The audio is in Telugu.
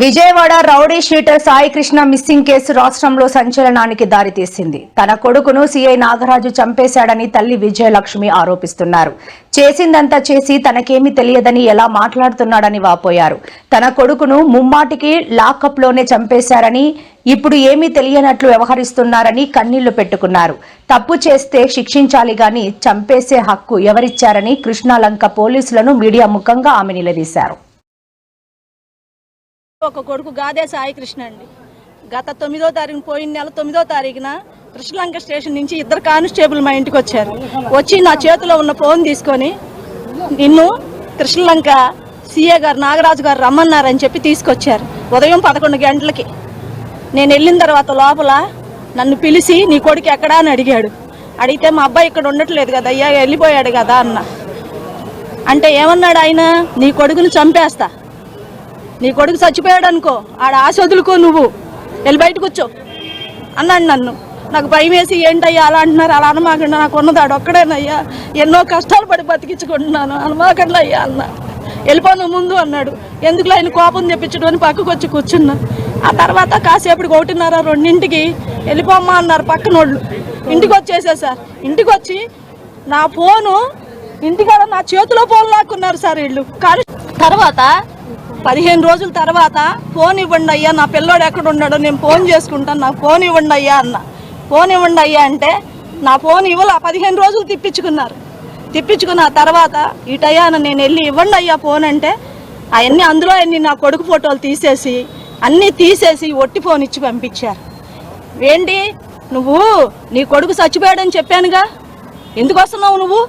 Vijayawada rowdy sheeter Sai Krishna missing case రాష్ట్రంలో సంచలనానికి దారితీసింది. తన కొడుకును సీఐ నాగరాజు చంపేశాడని తల్లి విజయలక్ష్మి ఆరోపిస్తున్నారు. చేసిందంతా చేసి తనకేమీ తెలియదని ఎలా మాట్లాడుతున్నాడని వాపోయారు. తన కొడుకును ముమ్మాటికి లాకప్లోనే చంపేశారని, ఇప్పుడు ఏమీ తెలియనట్లు వ్యవహరిస్తున్నారని కన్నీళ్లు పెట్టుకున్నారు. తప్పు చేస్తే శిక్షించాలి గాని చంపేసే హక్కు ఎవరిచ్చారని కృష్ణాలంక పోలీసులను మీడియా ముఖంగా ఆమె నిలదీశారు. ఒక కొడుకు గాదే సాయి కృష్ణ అండి. గత 9వ తారీఖు పోయిన నెల 9వ తారీఖున కృష్ణలంక స్టేషన్ నుంచి 2 కానిస్టేబుల్ మా ఇంటికి వచ్చారు. వచ్చి నా చేతిలో ఉన్న ఫోన్ తీసుకొని నిన్ను కృష్ణలంక సీఏ గారు నాగరాజు గారు రమ్మన్నారని చెప్పి తీసుకొచ్చారు. ఉదయం 11 గంటలకి నేను వెళ్ళిన తర్వాత లోపల నన్ను పిలిచి నీ కొడుకు ఎక్కడా అని అడిగాడు. అడిగితే మా అబ్బాయి ఇక్కడ ఉండట్లేదు కదా అయ్యా, వెళ్ళిపోయాడు కదా అన్న. అంటే ఏమన్నాడు ఆయన, నీ కొడుకుని చంపేస్తా, నీ కొడుకు చచ్చిపోయాడు అనుకో, ఆడ ఆశ వదులుకో, నువ్వు వెళ్ళి బయట కూర్చో అన్నాడు నన్ను. నాకు భయం వేసి ఏంటయ్యా అలా అంటున్నారు, అలా అనమాకండి, నాకు ఉన్నదాడు ఒక్కడేనయ్యా, ఎన్నో కష్టాలు పడి బతికించుకుంటున్నాను, అనమాకండి అయ్యా అన్న. వెళ్ళిపోను ముందు అన్నాడు. ఎందుకులో ఆయన కోపం తెప్పించడం అని పక్కకు వచ్చి కూర్చున్నా. ఆ తర్వాత కాసేపటికి 1:30-2ంటికి వెళ్ళిపోమ్మా అన్నారు పక్కనోళ్ళు. ఇంటికి వచ్చేసా సార్. ఇంటికి వచ్చి నా ఫోను ఇంటికాడ నా చేతిలో ఫోన్ లాక్కున్నారు సార్ వీళ్ళు. కానీ తర్వాత 15 రోజుల తర్వాత ఫోన్ ఇవ్వండి అయ్యా, నా పిల్లోడు ఎక్కడ ఉన్నాడో నేను ఫోన్ చేసుకుంటాను, నాకు ఫోన్ ఇవ్వండి అయ్యా అన్న. ఫోన్ ఇవ్వండి అయ్యా అంటే నా ఫోన్ ఇవ్వాల. 15 రోజులు తిప్పించుకున్న తర్వాత ఇటయ్యాన నేను వెళ్ళి ఇవ్వండి అయ్యా ఫోన్ అంటే అవన్నీ అందులో అన్ని నా కొడుకు ఫోటోలు తీసేసి ఒట్టి ఫోన్ ఇచ్చి పంపించారు. ఏంటి నువ్వు నీ కొడుకు చచ్చిపోయాడని చెప్పానుగా, ఎందుకు వస్తున్నావు నువ్వు?